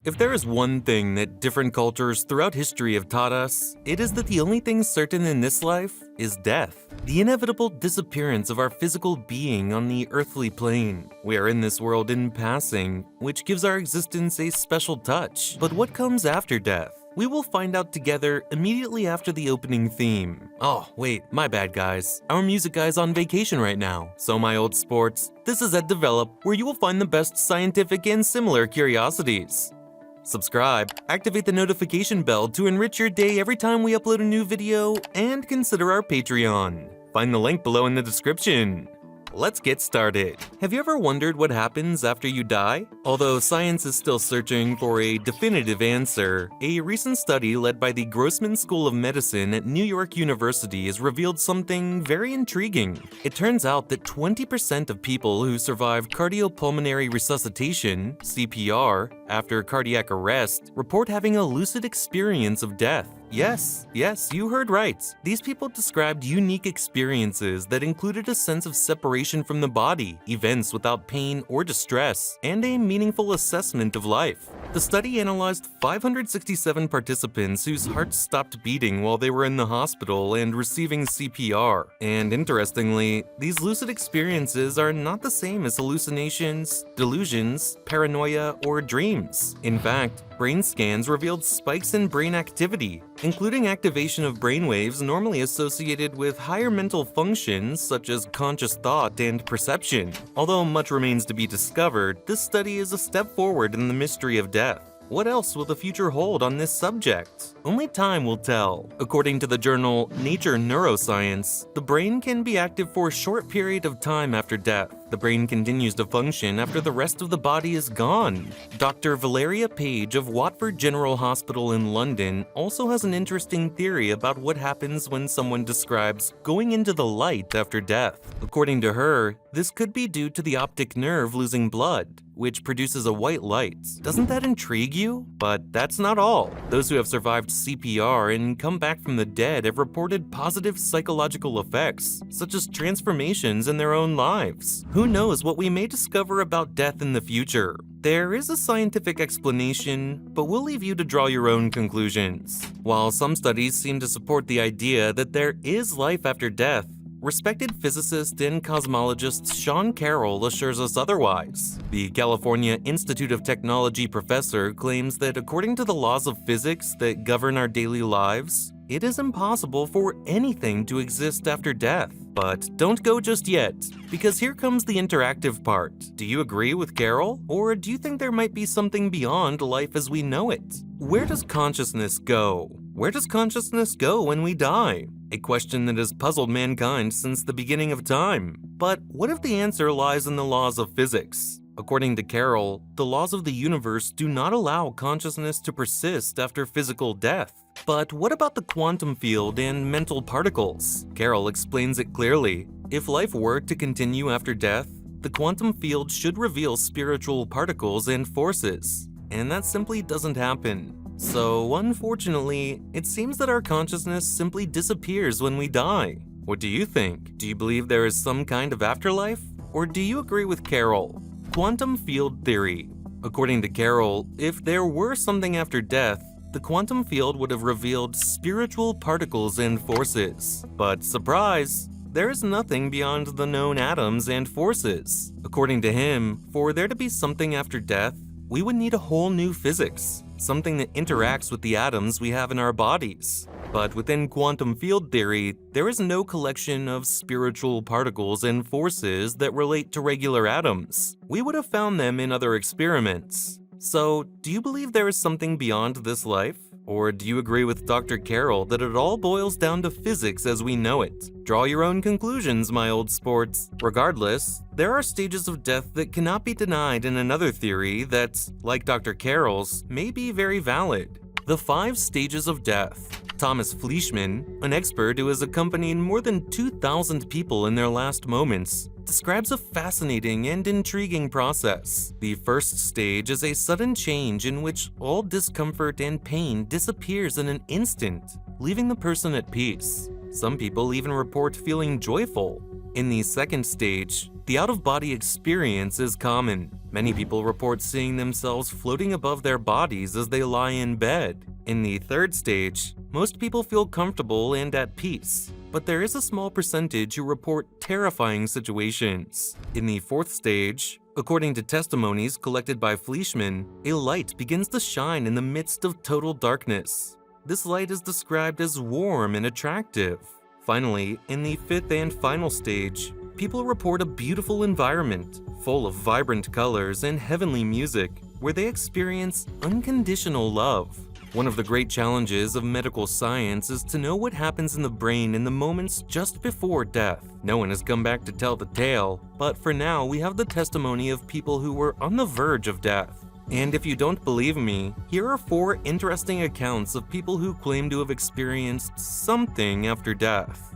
If there is one thing that different cultures throughout history have taught us, it is that the only thing certain in this life is death. The inevitable disappearance of our physical being on the earthly plane. We are in this world in passing, which gives our existence a special touch. But what comes after death? We will find out together immediately after the opening theme. Oh, wait, my bad guys. Our music guy's on vacation right now. So my old sports, this is EdDevelop, where you will find the best scientific and similar curiosities. Subscribe, activate the notification bell to enrich your day every time we upload a new video, and consider our Patreon. Find the link below in the description. Let's get started. Have you ever wondered what happens after you die? Although science is still searching for a definitive answer, a recent study led by the Grossman School of Medicine at New York University has revealed something very intriguing. It turns out that 20% of people who survive cardiopulmonary resuscitation, CPR, after cardiac arrest report having a lucid experience of death. Yes, you heard right. These people described unique experiences that included a sense of separation from the body, events without pain or distress, and a meaningful assessment of life. The study analyzed 567 participants whose hearts stopped beating while they were in the hospital and receiving CPR. And interestingly, these lucid experiences are not the same as hallucinations, delusions, paranoia, or dreams. In fact, brain scans revealed spikes in brain activity, including activation of brainwaves normally associated with higher mental functions such as conscious thought and perception. Although much remains to be discovered, this study is a step forward in the mystery of death. What else will the future hold on this subject? Only time will tell. According to the journal Nature Neuroscience, the brain can be active for a short period of time after death. The brain continues to function after the rest of the body is gone. Dr. Valeria Page of Watford General Hospital in London also has an interesting theory about what happens when someone describes going into the light after death. According to her, this could be due to the optic nerve losing blood, which produces a white light. Doesn't that intrigue you? But that's not all. Those who have survived CPR and come back from the dead have reported positive psychological effects, such as transformations in their own lives. Who knows what we may discover about death in the future? There is a scientific explanation, but we'll leave you to draw your own conclusions. While some studies seem to support the idea that there is life after death, respected physicist and cosmologist Sean Carroll assures us otherwise. The California Institute of Technology professor claims that according to the laws of physics that govern our daily lives, it is impossible for anything to exist after death. But don't go just yet, because here comes the interactive part. Do you agree with Carroll? Or do you think there might be something beyond life as we know it? Where does consciousness go? Where does consciousness go when we die? A question that has puzzled mankind since the beginning of time. But what if the answer lies in the laws of physics? According to Carroll, the laws of the universe do not allow consciousness to persist after physical death. But what about the quantum field and mental particles? Carroll explains it clearly. If life were to continue after death, the quantum field should reveal spiritual particles and forces. And that simply doesn't happen. So, unfortunately, it seems that our consciousness simply disappears when we die. What do you think? Do you believe there is some kind of afterlife? Or do you agree with Carroll? Quantum field theory. According to Carroll, if there were something after death, the quantum field would have revealed spiritual particles and forces. But surprise! There is nothing beyond the known atoms and forces. According to him, for there to be something after death, we would need a whole new physics, something that interacts with the atoms we have in our bodies. But within quantum field theory, there is no collection of spiritual particles and forces that relate to regular atoms. We would have found them in other experiments. So, do you believe there is something beyond this life? Or do you agree with Dr. Carroll that it all boils down to physics as we know it? Draw your own conclusions, my old sports. Regardless, there are stages of death that cannot be denied in another theory that, like Dr. Carroll's, may be very valid. The 5 stages of death. Thomas Fleischman, an expert who has accompanied more than 2,000 people in their last moments, describes a fascinating and intriguing process. The first stage is a sudden change in which all discomfort and pain disappears in an instant, leaving the person at peace. Some people even report feeling joyful. In the second stage, the out-of-body experience is common. Many people report seeing themselves floating above their bodies as they lie in bed. In the third stage, most people feel comfortable and at peace, but there is a small percentage who report terrifying situations. In the fourth stage, according to testimonies collected by Fleischman, a light begins to shine in the midst of total darkness. This light is described as warm and attractive. Finally, in the fifth and final stage, people report a beautiful environment, full of vibrant colors and heavenly music, where they experience unconditional love. One of the great challenges of medical science is to know what happens in the brain in the moments just before death. No one has come back to tell the tale, but for now we have the testimony of people who were on the verge of death. And if you don't believe me, here are 4 interesting accounts of people who claim to have experienced something after death.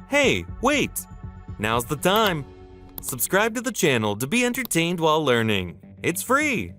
Hey, wait! Now's the time! Subscribe to the channel to be entertained while learning. It's free!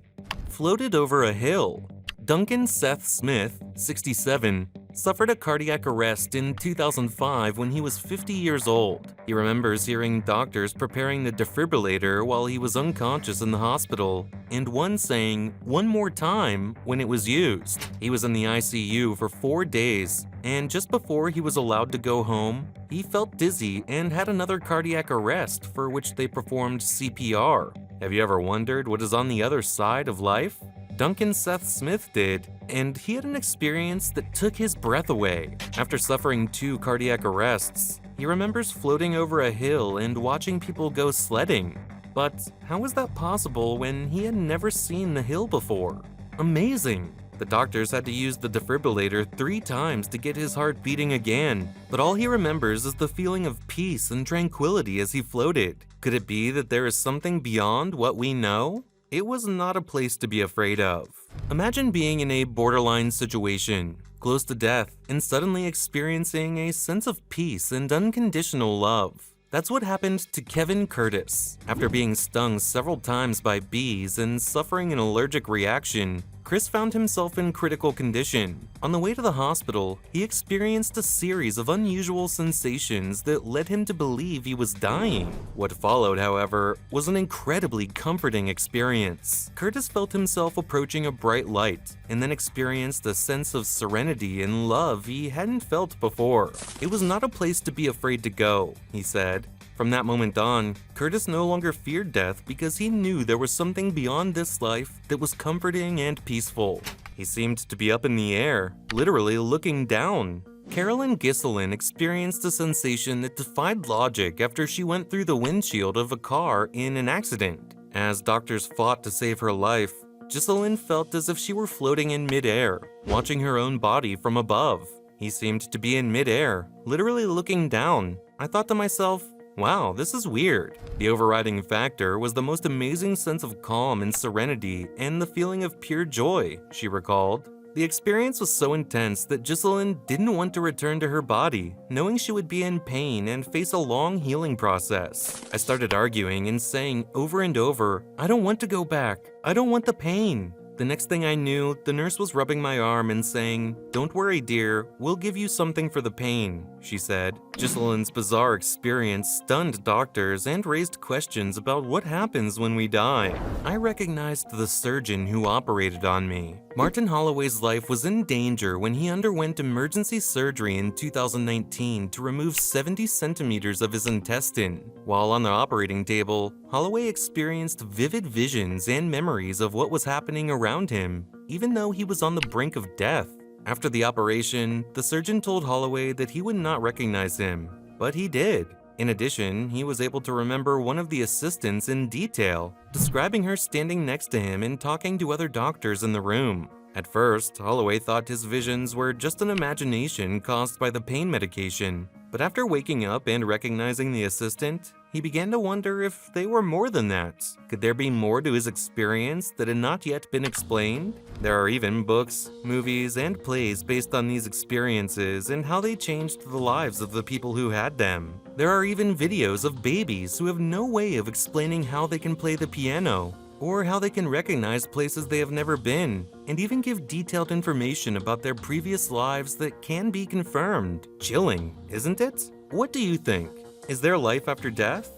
Floated over a hill. Duncan Seth Smith, 67, suffered a cardiac arrest in 2005 when he was 50 years old. He remembers hearing doctors preparing the defibrillator while he was unconscious in the hospital, and one saying, "one more time," when it was used. He was in the ICU for 4 days, and just before he was allowed to go home, he felt dizzy and had another cardiac arrest for which they performed CPR. Have you ever wondered what is on the other side of life? Duncan Seth Smith did, and he had an experience that took his breath away. After suffering 2 cardiac arrests, he remembers floating over a hill and watching people go sledding. But how was that possible when he had never seen the hill before? Amazing! The doctors had to use the defibrillator 3 times to get his heart beating again, but all he remembers is the feeling of peace and tranquility as he floated. Could it be that there is something beyond what we know? It was not a place to be afraid of. Imagine being in a borderline situation, close to death, and suddenly experiencing a sense of peace and unconditional love. That's what happened to Kevin Curtis. After being stung several times by bees and suffering an allergic reaction, Chris found himself in critical condition. On the way to the hospital, he experienced a series of unusual sensations that led him to believe he was dying. What followed, however, was an incredibly comforting experience. Curtis felt himself approaching a bright light, and then experienced a sense of serenity and love he hadn't felt before. It was not a place to be afraid to go, he said. From that moment on, Curtis no longer feared death because he knew there was something beyond this life that was comforting and peaceful. He seemed to be up in the air, literally looking down. Carolyn Giselin experienced a sensation that defied logic after she went through the windshield of a car in an accident. As doctors fought to save her life, Giselin felt as if she were floating in midair, watching her own body from above. He seemed to be in midair, literally looking down. I thought to myself, wow, this is weird. The overriding factor was the most amazing sense of calm and serenity and the feeling of pure joy, she recalled. The experience was so intense that Giselin didn't want to return to her body, knowing she would be in pain and face a long healing process. I started arguing and saying over and over, "I don't want to go back. I don't want the pain." The next thing I knew, the nurse was rubbing my arm and saying, "Don't worry, dear, we'll give you something for the pain," she said. Giselin's bizarre experience stunned doctors and raised questions about what happens when we die. I recognized the surgeon who operated on me. Martin Holloway's life was in danger when he underwent emergency surgery in 2019 to remove 70 centimeters of his intestine. While on the operating table, Holloway experienced vivid visions and memories of what was happening around him, even though he was on the brink of death. After the operation, the surgeon told Holloway that he would not recognize him, but he did. In addition, he was able to remember one of the assistants in detail, describing her standing next to him and talking to other doctors in the room. At first, Holloway thought his visions were just an imagination caused by the pain medication, but after waking up and recognizing the assistant, he began to wonder if they were more than that. Could there be more to his experience that had not yet been explained? There are even books, movies, and plays based on these experiences and how they changed the lives of the people who had them. There are even videos of babies who have no way of explaining how they can play the piano, or how they can recognize places they have never been, and even give detailed information about their previous lives that can be confirmed. Chilling, isn't it? What do you think? Is there life after death?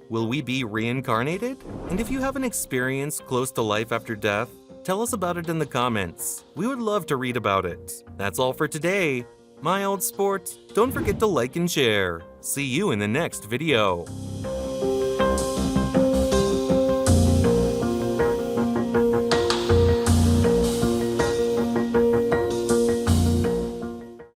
Will we be reincarnated? And if you have an experience close to life after death, tell us about it in the comments. We would love to read about it. That's all for today. My old sport, don't forget to like and share. See you in the next video.